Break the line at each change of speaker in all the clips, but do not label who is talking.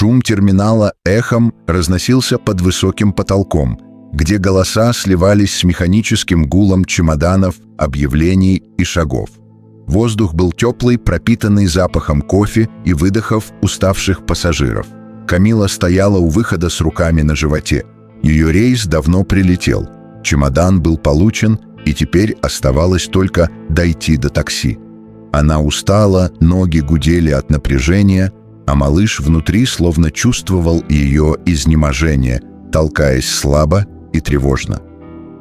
Шум терминала эхом разносился под высоким потолком, где голоса сливались с механическим гулом чемоданов, объявлений и шагов. Воздух был теплый, пропитанный запахом кофе и выдохов уставших пассажиров. Камила стояла у выхода с руками на животе. Ее рейс давно прилетел. Чемодан был получен, и теперь оставалось только дойти до такси. Она устала, ноги гудели от напряжения, а малыш внутри словно чувствовал ее изнеможение, толкаясь слабо и тревожно.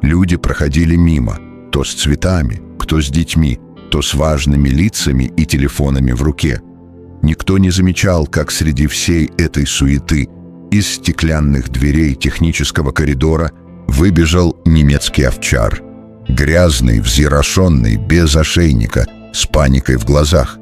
Люди проходили мимо, то с цветами, кто с детьми, то с важными лицами и телефонами в руке. Никто не замечал, как среди всей этой суеты из стеклянных дверей технического коридора выбежал немецкий овчар. Грязный, взъерошенный, без ошейника, с паникой в глазах.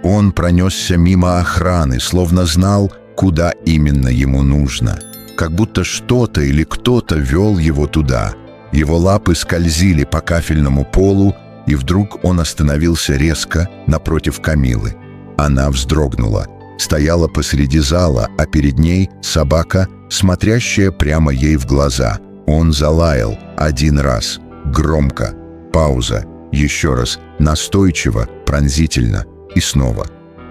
Он пронесся мимо охраны, словно знал, куда именно ему нужно. Как будто что-то или кто-то вел его туда. Его лапы скользили по кафельному полу, и вдруг он остановился резко напротив Камилы. Она вздрогнула. Стояла посреди зала, а перед ней собака, смотрящая прямо ей в глаза. Он залаял один раз, громко, пауза, еще раз, настойчиво, пронзительно и снова.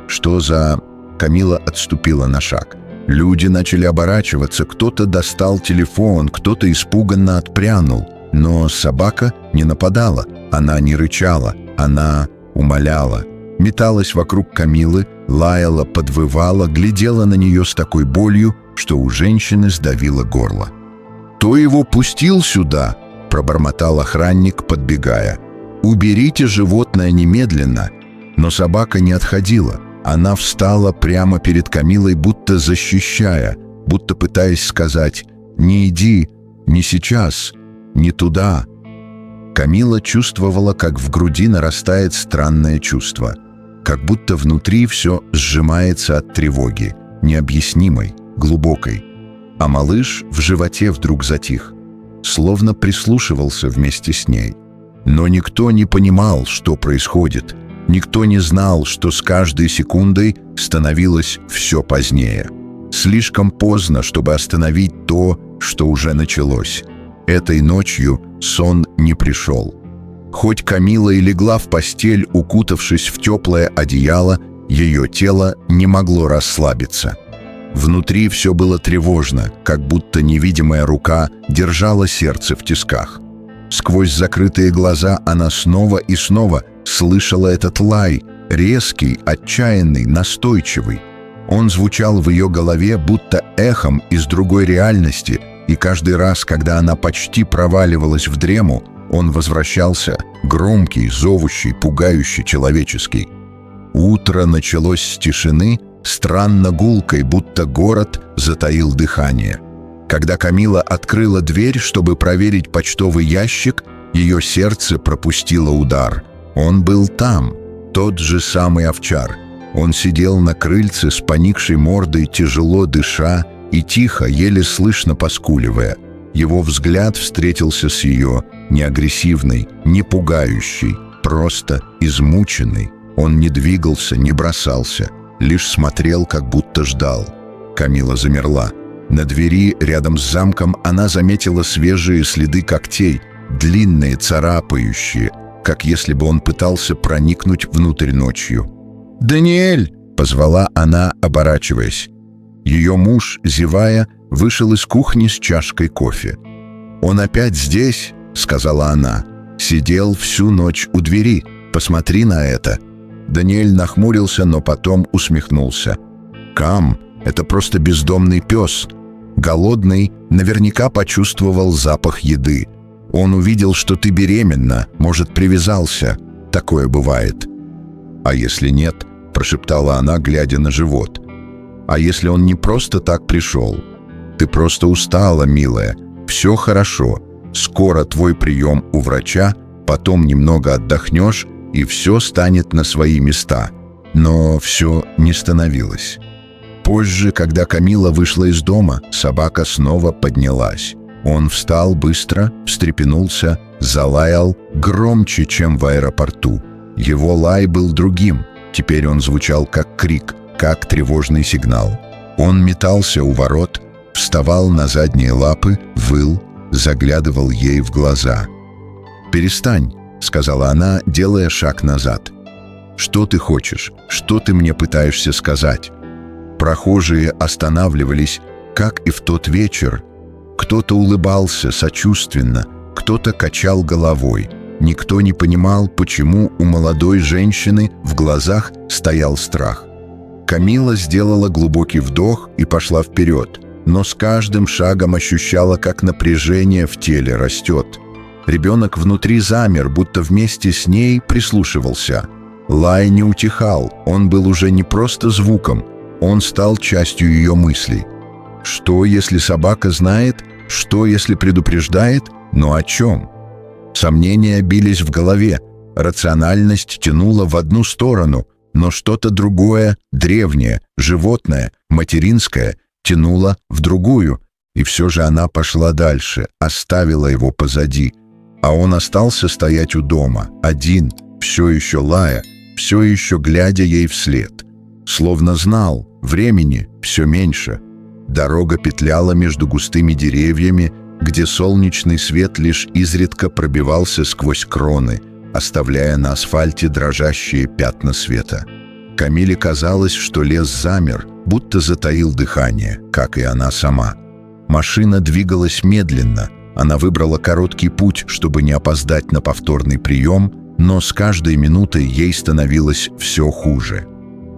Что за... Камила отступила на шаг. Люди начали оборачиваться, кто-то достал телефон, кто-то испуганно отпрянул. Но собака не нападала, она не рычала, она умоляла. Металась вокруг Камилы, лаяла, подвывала, глядела на нее с такой болью, что у женщины сдавило горло. «Кто его пустил сюда?» – пробормотал охранник, подбегая. «Уберите животное немедленно!» Но собака не отходила. Она встала прямо перед Камилой, будто защищая, будто пытаясь сказать «Не иди, не сейчас, не туда». Камила чувствовала, как в груди нарастает странное чувство, как будто внутри все сжимается от тревоги, необъяснимой, глубокой. А малыш в животе вдруг затих, словно прислушивался вместе с ней. Но никто не понимал, что происходит. Никто не знал, что с каждой секундой становилось все позднее. Слишком поздно, чтобы остановить то, что уже началось. Этой ночью сон не пришел. Хоть Камила и легла в постель, укутавшись в теплое одеяло, ее тело не могло расслабиться. Внутри все было тревожно, как будто невидимая рука держала сердце в тисках. Сквозь закрытые глаза она снова и снова слышала этот лай, резкий, отчаянный, настойчивый. Он звучал в ее голове будто эхом из другой реальности, и каждый раз, когда она почти проваливалась в дрему, он возвращался, громкий, зовущий, пугающий, человеческий. Утро началось с тишины, странно гулкой, будто город затаил дыхание. Когда Камила открыла дверь, чтобы проверить почтовый ящик, ее сердце пропустило удар. Он был там, тот же самый овчар. Он сидел на крыльце с поникшей мордой, тяжело дыша и тихо, еле слышно поскуливая. Его взгляд встретился с ее, не агрессивный, не пугающий, просто измученный. Он не двигался, не бросался, лишь смотрел, как будто ждал. Камила замерла. На двери рядом с замком она заметила свежие следы когтей, длинные, царапающие, как если бы он пытался проникнуть внутрь ночью. «Даниэль!» — позвала она, оборачиваясь. Ее муж, зевая, вышел из кухни с чашкой кофе. «Он опять здесь?» — сказала она. «Сидел всю ночь у двери. Посмотри на это». Даниэль нахмурился, но потом усмехнулся. «Кам, это просто бездомный пес. Голодный, наверняка почувствовал запах еды. Он увидел, что ты беременна, может, привязался. Такое бывает». «А если нет?» – прошептала она, глядя на живот. «А если он не просто так пришел? Ты просто устала, милая. Все хорошо. Скоро твой прием у врача, потом немного отдохнешь, и все станет на свои места». Но все не становилось. Позже, когда Камила вышла из дома, собака снова поднялась. Он встал быстро, встрепенулся, залаял громче, чем в аэропорту. Его лай был другим. Теперь он звучал как крик, как тревожный сигнал. Он метался у ворот, вставал на задние лапы, выл, заглядывал ей в глаза. «Перестань», — сказала она, делая шаг назад. «Что ты хочешь? Что ты мне пытаешься сказать?» Прохожие останавливались, как и в тот вечер. Кто-то улыбался сочувственно, кто-то качал головой. Никто не понимал, почему у молодой женщины в глазах стоял страх. Камила сделала глубокий вдох и пошла вперед, но с каждым шагом ощущала, как напряжение в теле растет. Ребенок внутри замер, будто вместе с ней прислушивался. Лай не утихал, он был уже не просто звуком, он стал частью ее мыслей. Что, если собака знает? Что, если предупреждает? Но о чем? Сомнения бились в голове, рациональность тянула в одну сторону, но что-то другое, древнее, животное, материнское, тянуло в другую, и все же она пошла дальше, оставила его позади. А он остался стоять у дома, один, все еще лая, все еще глядя ей вслед. Словно знал, времени все меньше. Дорога петляла между густыми деревьями, где солнечный свет лишь изредка пробивался сквозь кроны, оставляя на асфальте дрожащие пятна света. Камиле казалось, что лес замер, будто затаил дыхание, как и она сама. Машина двигалась медленно, она выбрала короткий путь, чтобы не опоздать на повторный прием, но с каждой минутой ей становилось все хуже.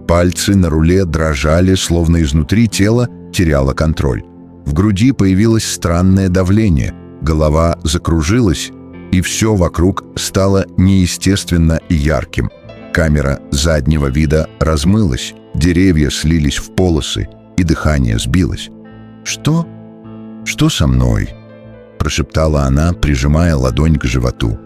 Пальцы на руле дрожали, словно изнутри тела теряло контроль. В груди появилось странное давление, голова закружилась, и все вокруг стало неестественно и ярким. Камера заднего вида размылась, деревья слились в полосы, и дыхание сбилось. «Что? Что со мной?» – прошептала она, прижимая ладонь к животу.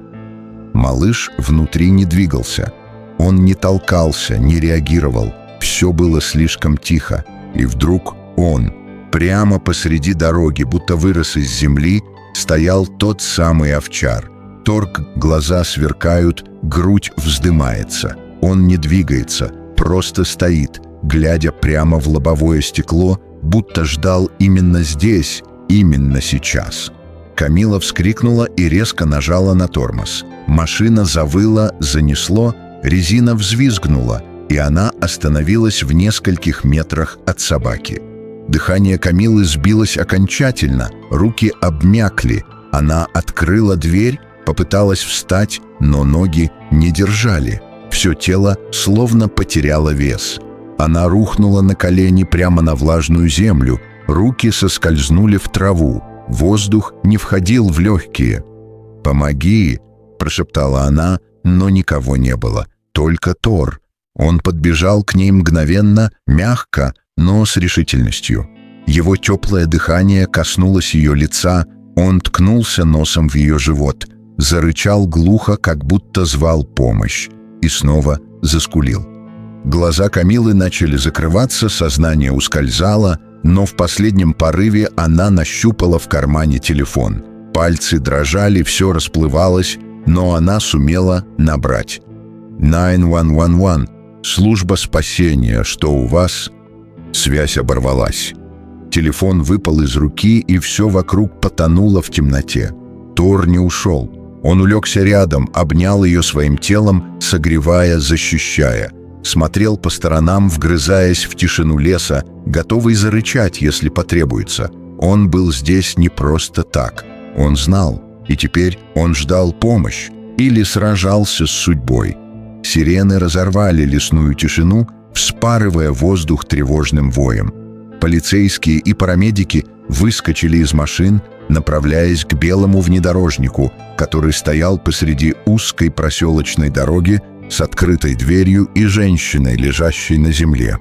Малыш внутри не двигался. Он не толкался, не реагировал. Все было слишком тихо. И вдруг он, прямо посреди дороги, будто вырос из земли, стоял тот самый овчар. Торг, глаза сверкают, грудь вздымается. Он не двигается, просто стоит, глядя прямо в лобовое стекло, будто ждал именно здесь, именно сейчас. Камила вскрикнула и резко нажала на тормоз. Машина завыла, занесло, резина взвизгнула, и она остановилась в нескольких метрах от собаки. Дыхание Камилы сбилось окончательно, руки обмякли. Она открыла дверь, попыталась встать, но ноги не держали. Все тело словно потеряло вес. Она рухнула на колени прямо на влажную землю, руки соскользнули в траву, воздух не входил в легкие. «Помоги!» – прошептала она, но никого не было, только Тор. Он подбежал к ней мгновенно, мягко, но с решительностью. Его теплое дыхание коснулось ее лица, он ткнулся носом в ее живот, зарычал глухо, как будто звал помощь, и снова заскулил. Глаза Камилы начали закрываться, сознание ускользало, но в последнем порыве она нащупала в кармане телефон. Пальцы дрожали, все расплывалось, но она сумела набрать. 911, служба спасения, что у вас? Связь оборвалась. Телефон выпал из руки, и все вокруг потонуло в темноте. Тор не ушел. Он улегся рядом, обнял ее своим телом, согревая, защищая. Смотрел по сторонам, вгрызаясь в тишину леса, готовый зарычать, если потребуется. Он был здесь не просто так. Он знал, и теперь он ждал помощь или сражался с судьбой. Сирены разорвали лесную тишину, вспарывая воздух тревожным воем. Полицейские и парамедики выскочили из машин, направляясь к белому внедорожнику, который стоял посреди узкой проселочной дороги с открытой дверью и женщиной, лежащей на земле.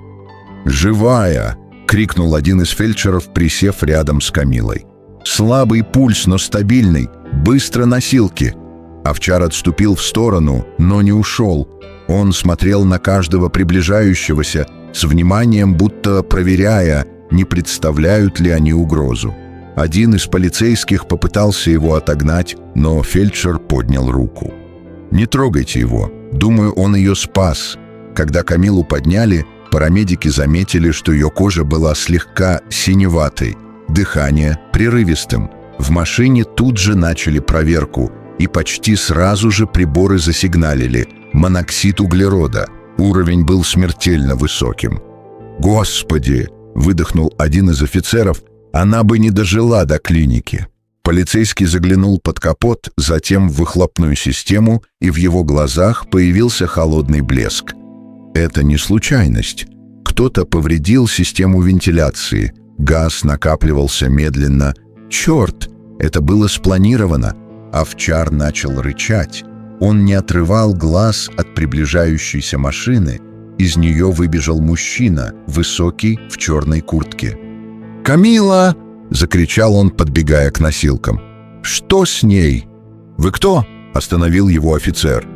«Живая!» — крикнул один из фельдшеров, присев рядом с Камилой. «Слабый пульс, но стабильный. Быстро носилки!» Овчар отступил в сторону, но не ушел. Он смотрел на каждого приближающегося с вниманием, будто проверяя, не представляют ли они угрозу. Один из полицейских попытался его отогнать, но фельдшер поднял руку. «Не трогайте его. Думаю, он ее спас». Когда Камилу подняли, Парамедики заметили, что ее кожа была слегка синеватой, дыхание прерывистым. В машине тут же начали проверку, и почти сразу же приборы засигналили моноксид углерода. Уровень был смертельно высоким. «Господи!» — выдохнул один из офицеров. «Она бы не дожила до клиники». Полицейский заглянул под капот, затем в выхлопную систему, и в его глазах появился холодный блеск. Это не случайность. Кто-то повредил систему вентиляции. Газ накапливался медленно. Черт! Это было спланировано. Овчар начал рычать. Он не отрывал глаз от приближающейся машины. Из нее выбежал мужчина, высокий, в черной куртке. «Камила!» — закричал он, подбегая к носилкам. «Что с ней?» «Вы кто?» — остановил его офицер.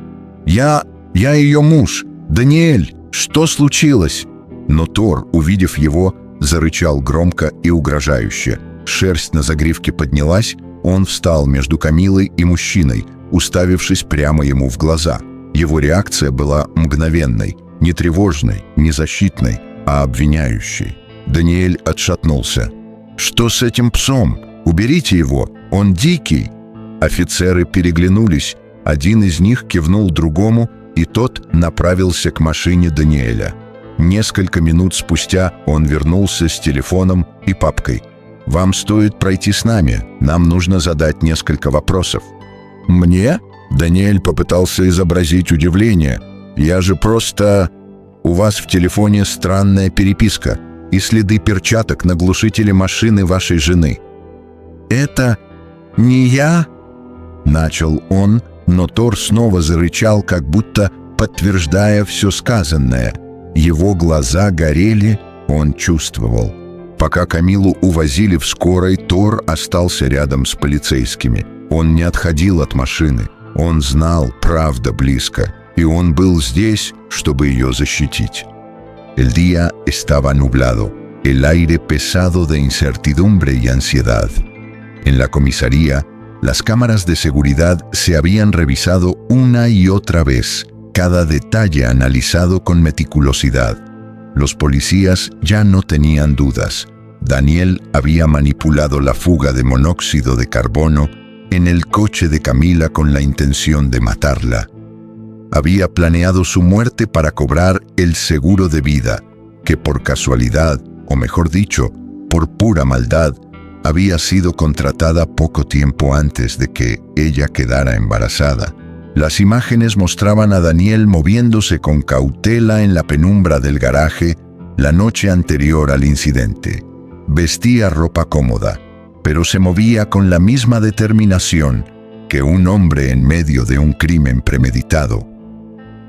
Я ее муж. Даниэль, что случилось?» Но Тор, увидев его, зарычал громко и угрожающе. Шерсть на загривке поднялась, он встал между Камилой и мужчиной, уставившись прямо ему в глаза. Его реакция была мгновенной, не тревожной, не защитной, а обвиняющей. Даниэль отшатнулся. «Что с этим псом? Уберите его, он дикий!» Офицеры переглянулись, один из них кивнул другому, и тот направился к машине Даниэля. Несколько минут спустя он вернулся с телефоном и папкой. «Вам стоит пройти с нами, нам нужно задать несколько вопросов». «Мне?» — Даниэль попытался изобразить удивление. «Я же просто...» «У вас в телефоне странная переписка и следы перчаток на глушителе машины вашей жены». «Это не я?» — начал он, но Тор снова зарычал, как будто подтверждая все сказанное. Его глаза горели, он чувствовал. Пока Камилу увозили в скорой, Тор остался рядом с полицейскими. Он не отходил от машины. Он знал, правда близко, и он был здесь, чтобы ее защитить. El día estaba nublado, el aire pesado de incertidumbre y ansiedad. En la comisaría, las cámaras de seguridad se habían revisado una y otra vez, cada detalle analizado con meticulosidad. Los policías ya no tenían dudas. Daniel había manipulado la fuga de monóxido de carbono en el coche de Camila con la intención de matarla. Había planeado su muerte para cobrar el seguro de vida, que por casualidad, o mejor dicho, por pura maldad, había sido contratada poco tiempo antes de que ella quedara embarazada. Las imágenes mostraban a Daniel moviéndose con cautela en la penumbra del garaje la noche anterior al incidente. Vestía ropa cómoda, pero se movía con la misma determinación que un hombre en medio de un crimen premeditado.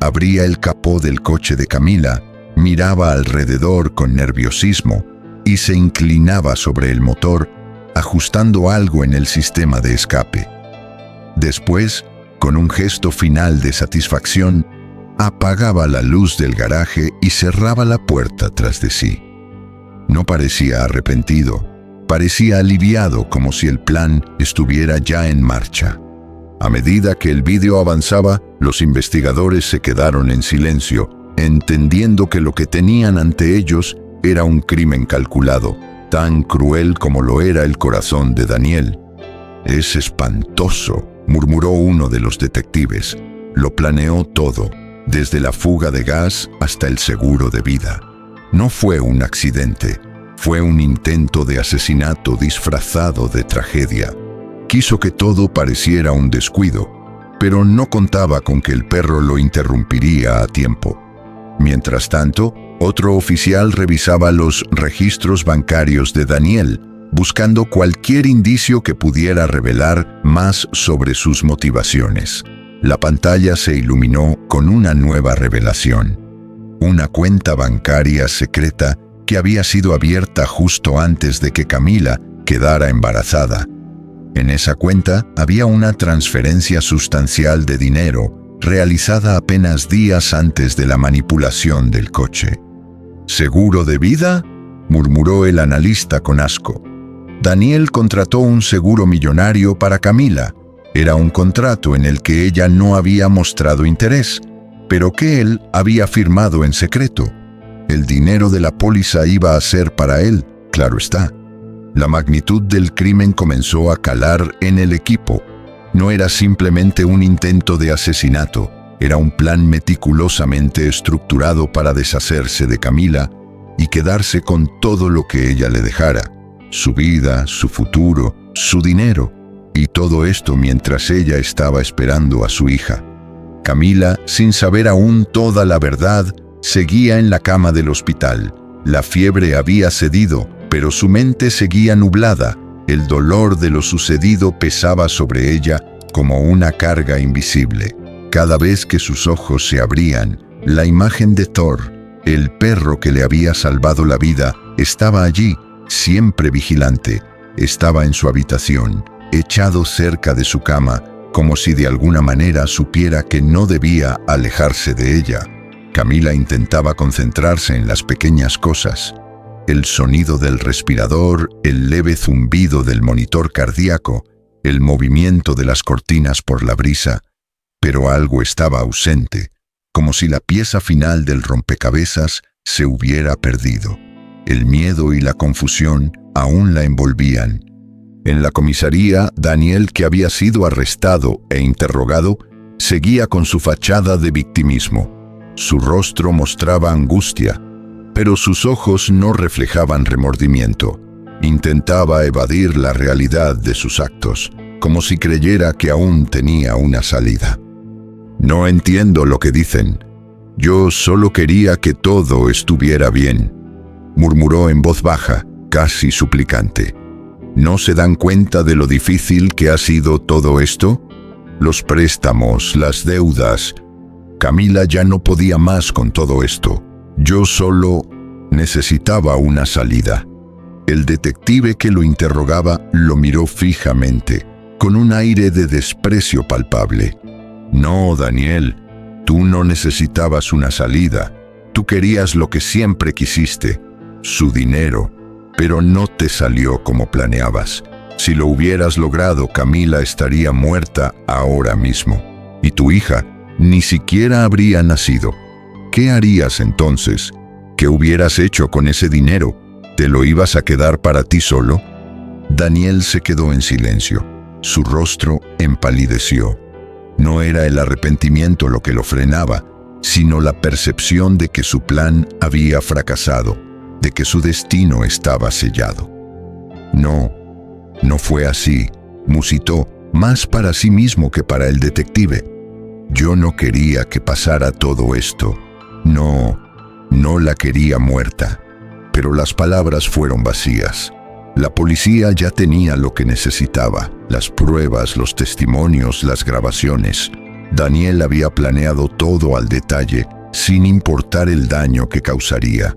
Abría el capó del coche de Camila, miraba alrededor con nerviosismo y se inclinaba sobre el motor, ajustando algo en el sistema de escape. Después, con un gesto final de satisfacción, apagaba la luz del garaje y cerraba la puerta tras de sí. No parecía arrepentido, parecía aliviado, como si el plan estuviera ya en marcha. A medida que el vídeo avanzaba, los investigadores se quedaron en silencio, entendiendo que lo que tenían ante ellos era un crimen calculado, tan cruel como lo era el corazón de Daniel. «Es espantoso», murmuró uno de los detectives. «Lo planeó todo, desde la fuga de gas hasta el seguro de vida. No fue un accidente, fue un intento de asesinato disfrazado de tragedia. Quiso que todo pareciera un descuido, pero no contaba con que el perro lo interrumpiría a tiempo». Mientras tanto, otro oficial revisaba los registros bancarios de Daniel, buscando cualquier indicio que pudiera revelar más sobre sus motivaciones. La pantalla se iluminó con una nueva revelación. Una cuenta bancaria secreta que había sido abierta justo antes de que Camila quedara embarazada. En esa cuenta había una transferencia sustancial de dinero realizada apenas días antes de la manipulación del coche. «¿Seguro de vida?», murmuró el analista con asco. Daniel contrató un seguro millonario para Camila. Era un contrato en el que ella no había mostrado interés, pero que él había firmado en secreto. El dinero de la póliza iba a ser para él, claro está. La magnitud del crimen comenzó a calar en el equipo. No era simplemente un intento de asesinato, era un plan meticulosamente estructurado para deshacerse de Camila y quedarse con todo lo que ella le dejara, su vida, su futuro, su dinero, y todo esto mientras ella estaba esperando a su hija. Camila, sin saber aún toda la verdad, seguía en la cama del hospital. La fiebre había cedido, pero su mente seguía nublada. El dolor de lo sucedido pesaba sobre ella como una carga invisible. Cada vez que sus ojos se abrían, la imagen de Thor, el perro que le había salvado la vida, estaba allí, siempre vigilante. Estaba en su habitación, echado cerca de su cama, como si de alguna manera supiera que no debía alejarse de ella. Camila intentaba concentrarse en las pequeñas cosas. El sonido del respirador, el leve zumbido del monitor cardíaco, el movimiento de las cortinas por la brisa. Pero algo estaba ausente, como si la pieza final del rompecabezas se hubiera perdido. El miedo y la confusión aún la envolvían. En la comisaría, Daniel, que había sido arrestado e interrogado, seguía con su fachada de victimismo. Su rostro mostraba angustia, pero sus ojos no reflejaban remordimiento. Intentaba evadir la realidad de sus actos, como si creyera que aún tenía una salida. «No entiendo lo que dicen. Yo solo quería que todo estuviera bien», murmuró en voz baja, casi suplicante. «¿No se dan cuenta de lo difícil que ha sido todo esto? Los préstamos, las deudas...» Camila ya no podía más con todo esto. Yo solo necesitaba una salida. El detective que lo interrogaba lo miró fijamente, con un aire de desprecio palpable. «No, Daniel, tú no necesitabas una salida. Tú querías lo que siempre quisiste, su dinero, pero no te salió como planeabas. Si lo hubieras logrado, Camila estaría muerta ahora mismo. Y tu hija ni siquiera habría nacido. ¿Qué harías entonces? ¿Qué hubieras hecho con ese dinero? ¿Te lo ibas a quedar para ti solo?» Daniel se quedó en silencio. Su rostro empalideció. No era el arrepentimiento lo que lo frenaba, sino la percepción de que su plan había fracasado, de que su destino estaba sellado. «No, no fue así», musitó, más para sí mismo que para el detective. «Yo no quería que pasara todo esto. No la quería muerta». Pero las palabras fueron vacías. La policía ya tenía lo que necesitaba: las pruebas, los testimonios, las grabaciones. Daniel había planeado todo al detalle, sin importar el daño que causaría.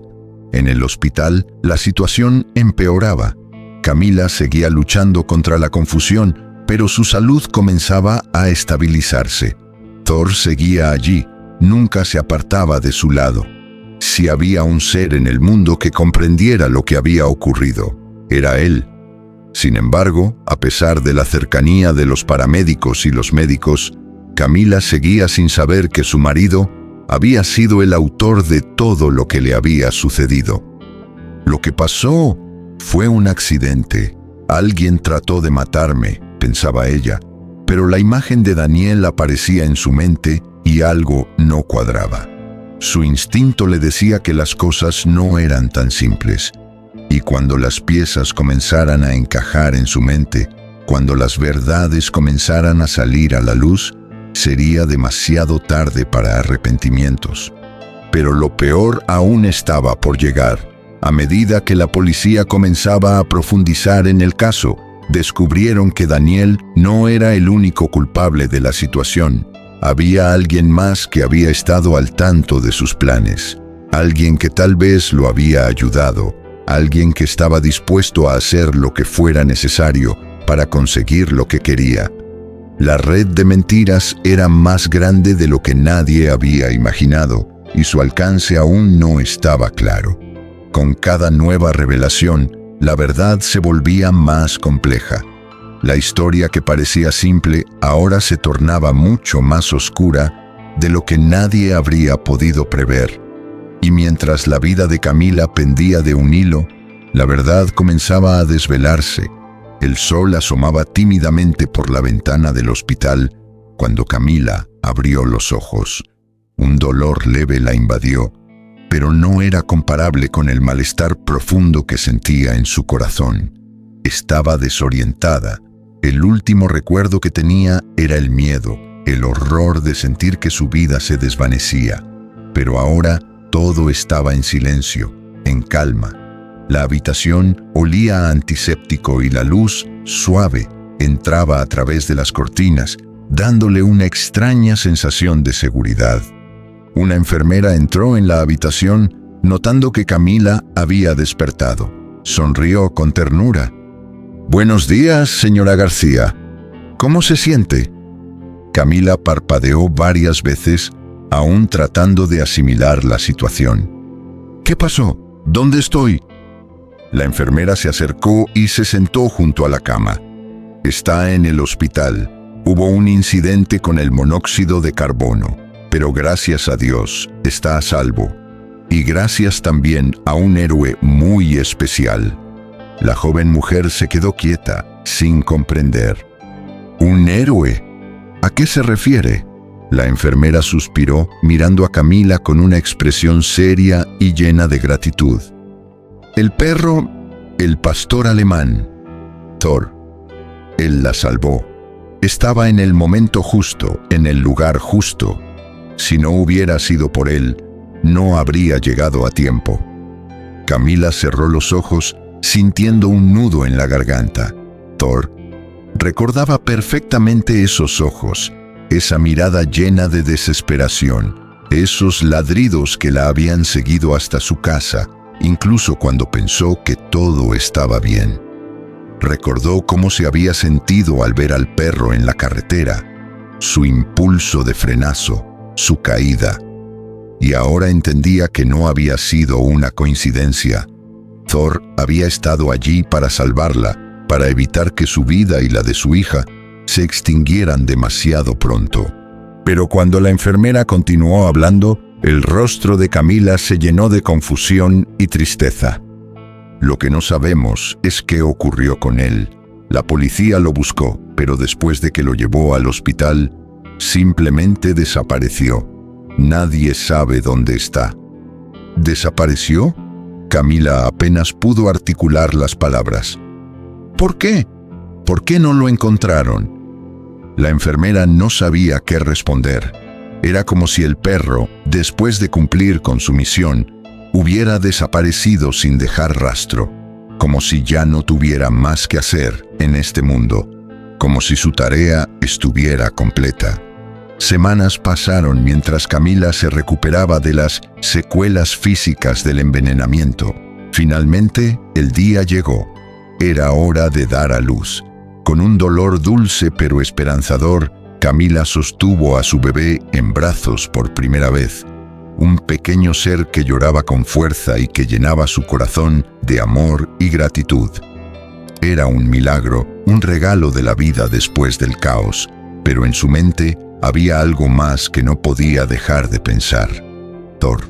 En el hospital, la situación empeoraba. Camila seguía luchando contra la confusión, pero su salud comenzaba a estabilizarse. Thor seguía allí, nunca se apartaba de su lado. Si había un ser en el mundo que comprendiera lo que había ocurrido, era él. Sin embargo, a pesar de la cercanía de los paramédicos y los médicos, Camila seguía sin saber que su marido había sido el autor de todo lo que le había sucedido. «Lo que pasó fue un accidente. Alguien trató de matarme», pensaba ella, pero la imagen de Daniel aparecía en su mente y algo no cuadraba. Su instinto le decía que las cosas no eran tan simples. Y cuando las piezas comenzaran a encajar en su mente, cuando las verdades comenzaran a salir a la luz, sería demasiado tarde para arrepentimientos. Pero lo peor aún estaba por llegar. A medida que la policía comenzaba a profundizar en el caso, descubrieron que Daniel no era el único culpable de la situación. Había alguien más que había estado al tanto de sus planes, alguien que tal vez lo había ayudado, alguien que estaba dispuesto a hacer lo que fuera necesario para conseguir lo que quería. La red de mentiras era más grande de lo que nadie había imaginado, y su alcance aún no estaba claro. Con cada nueva revelación, la verdad se volvía más compleja. La historia que parecía simple ahora se tornaba mucho más oscura de lo que nadie habría podido prever. Y mientras la vida de Camila pendía de un hilo, la verdad comenzaba a desvelarse. El sol asomaba tímidamente por la ventana del hospital cuando Camila abrió los ojos. Un dolor leve la invadió, pero no era comparable con el malestar profundo que sentía en su corazón. Estaba desorientada. El último recuerdo que tenía era el miedo, el horror de sentir que su vida se desvanecía. Pero ahora todo estaba en silencio, en calma. La habitación olía a antiséptico y la luz, suave, entraba a través de las cortinas, dándole una extraña sensación de seguridad. Una enfermera entró en la habitación, notando que Camila había despertado. Sonrió con ternura. «Buenos días, señora García. ¿Cómo se siente?» Camila parpadeó varias veces, aún tratando de asimilar la situación. «¿Qué pasó? ¿Dónde estoy?» La enfermera se acercó y se sentó junto a la cama. «Está en el hospital. Hubo un incidente con el monóxido de carbono, pero gracias a Dios está a salvo. Y gracias también a un héroe muy especial». La joven mujer se quedó quieta, sin comprender. «¿Un héroe? ¿A qué se refiere?» La enfermera suspiró, mirando a Camila con una expresión seria y llena de gratitud. «El perro, el pastor alemán, Thor. Él la salvó. Estaba en el momento justo, en el lugar justo. Si no hubiera sido por él, no habría llegado a tiempo». Camila cerró los ojos, sintiendo un nudo en la garganta. Thor recordaba perfectamente esos ojos, esa mirada llena de desesperación, esos ladridos que la habían seguido hasta su casa, incluso cuando pensó que todo estaba bien. Recordó cómo se había sentido al ver al perro en la carretera, su impulso de frenazo, su caída. Y ahora entendía que no había sido una coincidencia. Thor había estado allí para salvarla, para evitar que su vida y la de su hija se extinguieran demasiado pronto. Pero cuando la enfermera continuó hablando, el rostro de Camila se llenó de confusión y tristeza. Lo que no sabemos es qué ocurrió con él. La policía lo buscó, pero después de que lo llevó al hospital, simplemente desapareció. Nadie sabe dónde está. ¿Desapareció? Camila apenas pudo articular las palabras. ¿Por qué? ¿Por qué no lo encontraron? La enfermera no sabía qué responder. Era como si el perro, después de cumplir con su misión, hubiera desaparecido sin dejar rastro, como si ya no tuviera más que hacer en este mundo, como si su tarea estuviera completa. Semanas pasaron mientras Camila se recuperaba de las secuelas físicas del envenenamiento. Finalmente, el día llegó. Era hora de dar a luz. Con un dolor dulce pero esperanzador, Camila sostuvo a su bebé en brazos por primera vez. Un pequeño ser que lloraba con fuerza y que llenaba su corazón de amor y gratitud. Era un milagro, un regalo de la vida después del caos, pero en su mente había algo más que no podía dejar de pensar. Thor.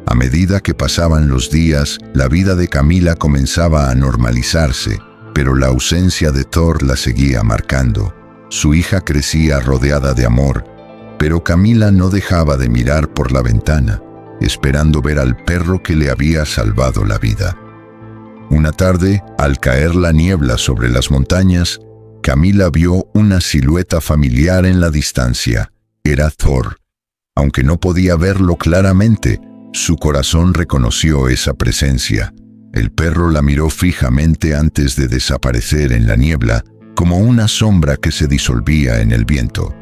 A medida que pasaban los días, la vida de Camila comenzaba a normalizarse, pero la ausencia de Thor la seguía marcando. Su hija crecía rodeada de amor, pero Camila no dejaba de mirar por la ventana, esperando ver al perro que le había salvado la vida. Una tarde, al caer la niebla sobre las montañas, Camila vio una silueta familiar en la distancia. Era Thor. Aunque no podía verlo claramente, su corazón reconoció esa presencia. El perro la miró fijamente antes de desaparecer en la niebla, como una sombra que se disolvía en el viento.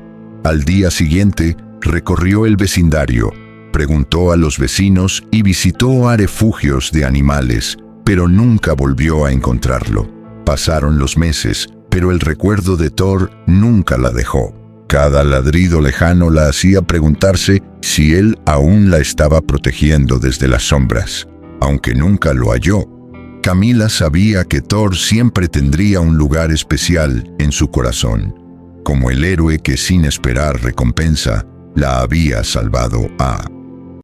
Al día siguiente, recorrió el vecindario, preguntó a los vecinos y visitó a refugios de animales, pero nunca volvió a encontrarlo. Pasaron los meses, pero el recuerdo de Thor nunca la dejó. Cada ladrido lejano la hacía preguntarse si él aún la estaba protegiendo desde las sombras. Aunque nunca lo halló, Camila sabía que Thor siempre tendría un lugar especial en su corazón, como el héroe que sin esperar recompensa la había salvado a